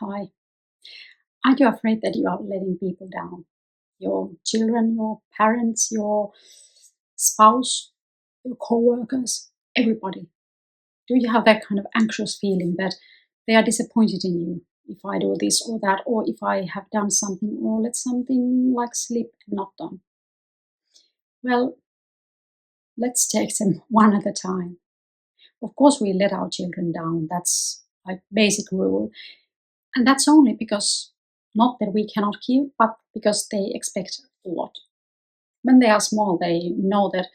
Hi. Aren't you afraid that you are letting people down? Your children, your parents, your spouse, your co-workers, everybody. Do you have that kind of anxious feeling that they are disappointed in you if I do this or that, or if I have done something or let something like slip and not done? Well, let's take them one at a time. Of course, we let our children down. That's like basic rule. And that's only because not that we cannot give, but because they expect a lot. When they are small, they know that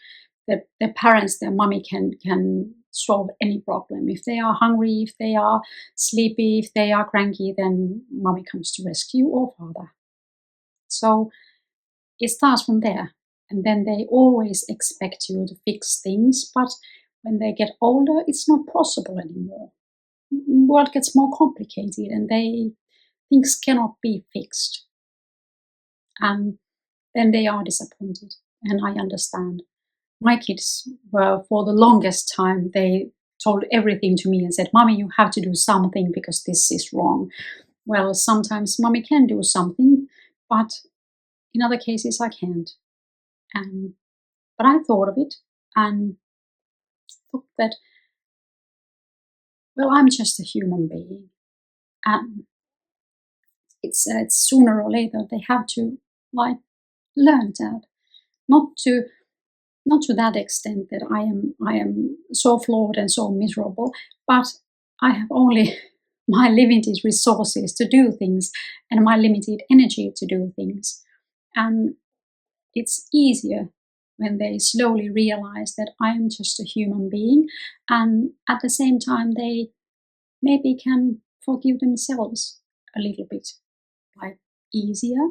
their parents, their mommy can solve any problem. If they are hungry, if they are sleepy, if they are cranky, then mommy comes to rescue or father. So it starts from there. And then they always expect you to fix things, but when they get older, it's not possible anymore. World gets more complicated and things cannot be fixed. And then they are disappointed. And I understand. My kids were, for the longest time, they told everything to me and said, Mommy, you have to do something because this is wrong. Well, sometimes Mommy can do something, but in other cases I can't. But I thought of it and thought that, well, I'm just a human being. And it's sooner or later they have to like learn that. Not to not to that extent that I am so flawed and so miserable, but I have only my limited resources to do things and my limited energy to do things. And it's easier when they slowly realize that I'm just a human being, and at the same time they maybe can forgive themselves a little bit, like easier,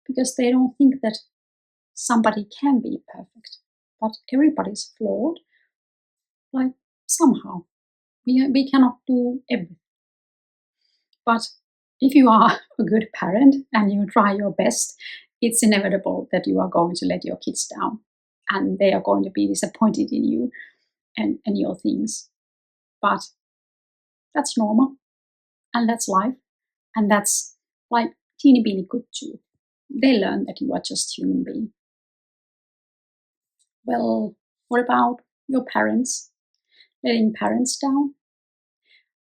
because they don't think that somebody can be perfect, but everybody's flawed. Like somehow we cannot do everything. But if you are a good parent and you try your best, it's inevitable that you are going to let your kids down and they are going to be disappointed in you and your things. But that's normal and that's life and that's like teeny beeny good too. They learn that you are just human being. Well, what about your parents? Letting parents down?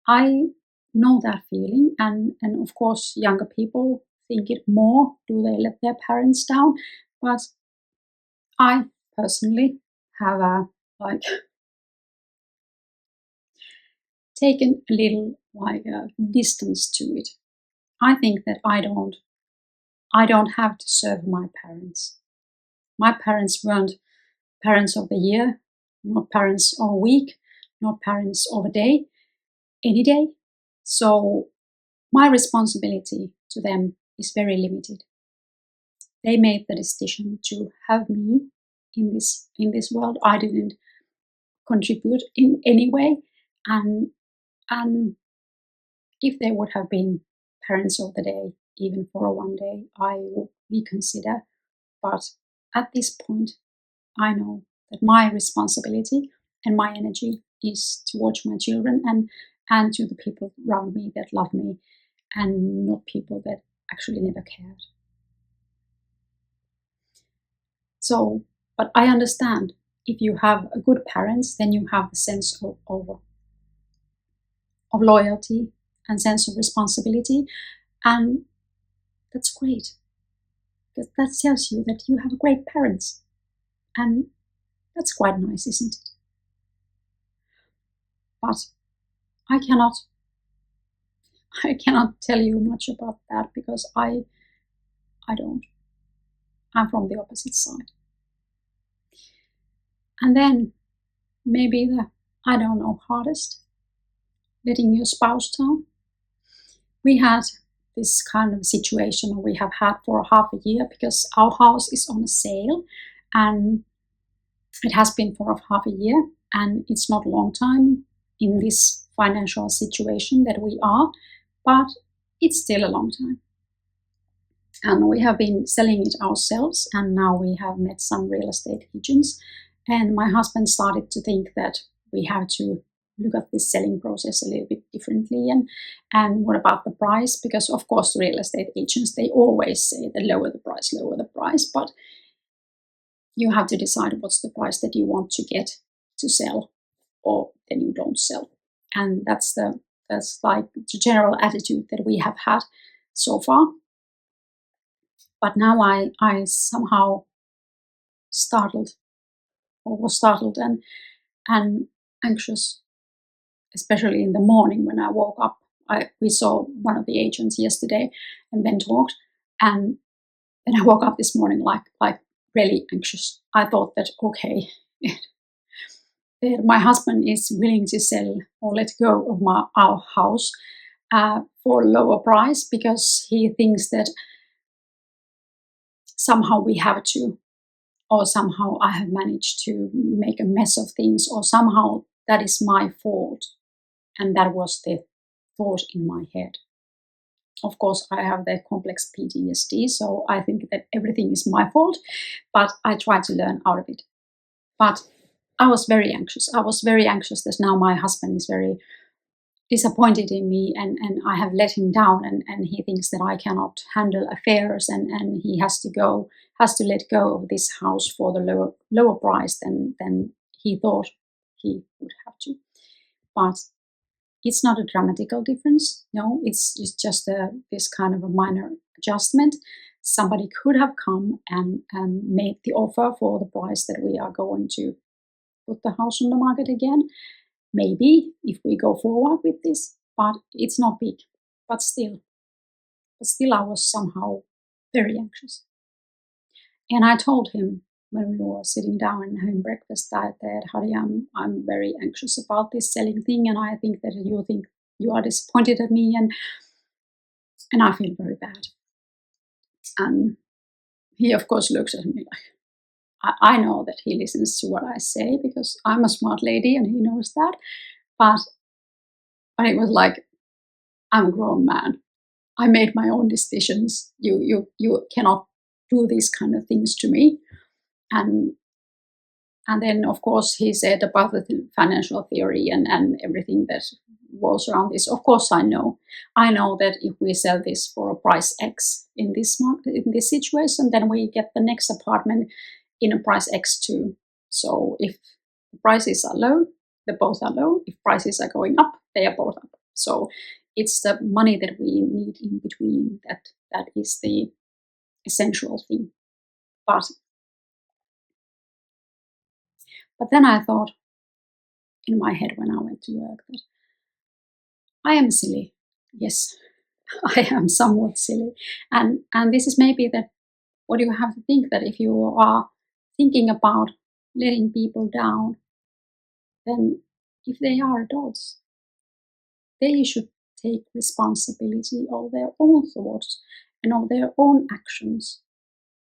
I know that feeling, and of course, younger people think it more. Do they let their parents down? But I personally have like taken a little distance to it. I think that I don't have to serve my parents. My parents weren't parents of the year, not parents of a week, not parents of a day, any day. So my responsibility to them is very limited. They made the decision to have me in this world. I didn't contribute in any way, and and if they would have been parents of the day, even for one day, I would reconsider. But at this point, I know that my responsibility and my energy is towards my children and to the people around me that love me, and not people that actually never cared. So, but I understand if you have a good parents, then you have a sense of loyalty and sense of responsibility. And that's great because that tells you that you have great parents. And that's quite nice, isn't it? But I cannot I cannot tell you much about that because I don't. I'm from the opposite side. And then maybe the I don't know hardest, letting your spouse down. We had this kind of situation we have had for half a year because our house is on a sale and it has been for half a year and it's not a long time in this financial situation that we are, but it's still a long time. And we have been selling it ourselves and now we have met some real estate agents and my husband started to think that we have to look at this selling process a little bit differently. And what about the price? Because of course the real estate agents, they always say that lower the price, but you have to decide what's the price that you want to get to sell, or then you don't sell. And that's like the general attitude that we have had so far. But now I somehow startled or was startled and anxious, especially in the morning when I woke up. We saw one of the agents yesterday and then talked, and then I woke up this morning like really anxious. I thought that okay, that my husband is willing to sell or let go of our house for a lower price because he thinks that somehow we have to, or somehow I have managed to make a mess of things, or somehow that is my fault. And that was the thought in my head. Of course, I have the complex PTSD, so I think that everything is my fault, but I try to learn out of it. But I was very anxious. I was very anxious that now my husband is very disappointed in me, and I have let him down, and he thinks that I cannot handle affairs, and he has to let go of this house for the lower price than he thought he would have to. But it's not a dramatical difference. No, it's just this kind of a minor adjustment. Somebody could have come and made the offer for the price that we are going to put the house on the market again. Maybe if we go forward with this, but it's not big. But still I was somehow very anxious. And I told him when we were sitting down and having breakfast that Harry, I'm very anxious about this selling thing, and I think that you think you are disappointed at me, and I feel very bad. And he of course looks at me like I know that he listens to what I say because I'm a smart lady and he knows that. But it was like, I'm a grown man. I made my own decisions. You cannot do these kind of things to me. And then of course he said about the financial theory and everything that was around this. Of course I know that if we sell this for a price X in this market, in this situation, then we get the next apartment in a price X too. So if the prices are low, they both are low. If prices are going up, they are both up. So it's the money that we need in between that is the essential thing. But then I thought in my head when I went to work that I am silly. Yes, I am somewhat silly. And this is maybe that what you have to think, that if you are thinking about letting people down, then if they are adults, they should take responsibility of their own thoughts and of their own actions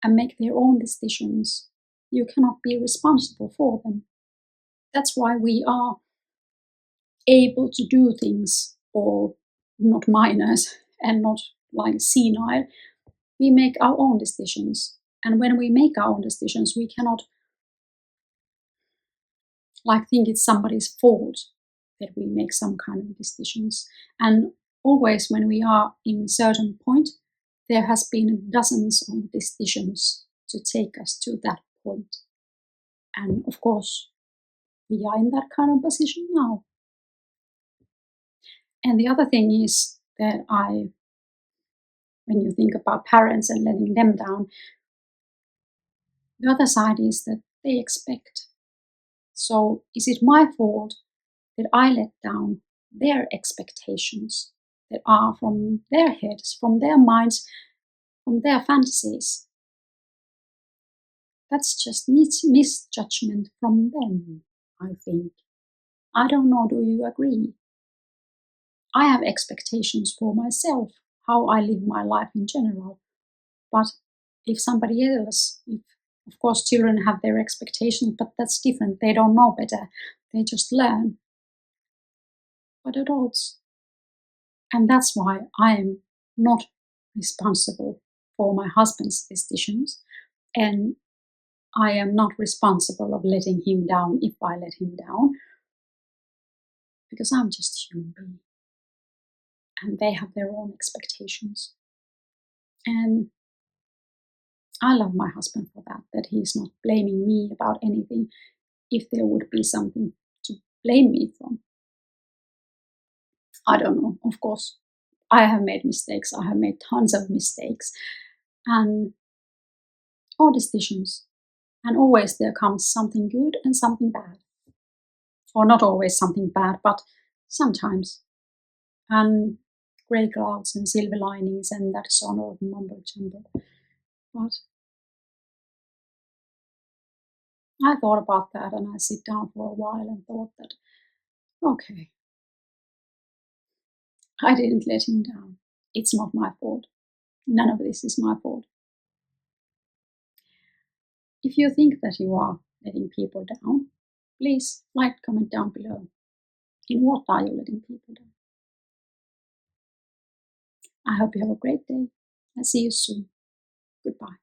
and make their own decisions. You cannot be responsible for them. That's why we are able to do things, or not minors and not like senile. We make our own decisions. And when we make our own decisions, we cannot like think it's somebody's fault that we make some kind of decisions. And always when we are in a certain point, there has been dozens of decisions to take us to that point. And of course, we are in that kind of position now. And the other thing is that when you think about parents and letting them down, the other side is that they expect. So is it my fault that I let down their expectations that are from their heads, from their minds, from their fantasies? That's just misjudgment from them, I think. I don't know, do you agree? I have expectations for myself, how I live my life in general. But if somebody else, of course children have their expectations, but that's different. They don't know better. They just learn. But adults, and that's why I am not responsible for my husband's decisions, and I am not responsible of letting him down if I let him down. because I'm just a human being and they have their own expectations. And I love my husband for that, that he's not blaming me about anything if there would be something to blame me from. I don't know, of course. I have made mistakes. I have made tons of mistakes and or decisions. And always there comes something good and something bad. Or not always something bad, but sometimes. And grey clouds and silver linings and that sort of mumbo jumbo. But I thought about that and I sit down for a while and thought that, okay, I didn't let him down. It's not my fault. None of this is my fault. If you think that you are letting people down, please comment down below. In what are you letting people down? I hope you have a great day. I'll see you soon. Goodbye.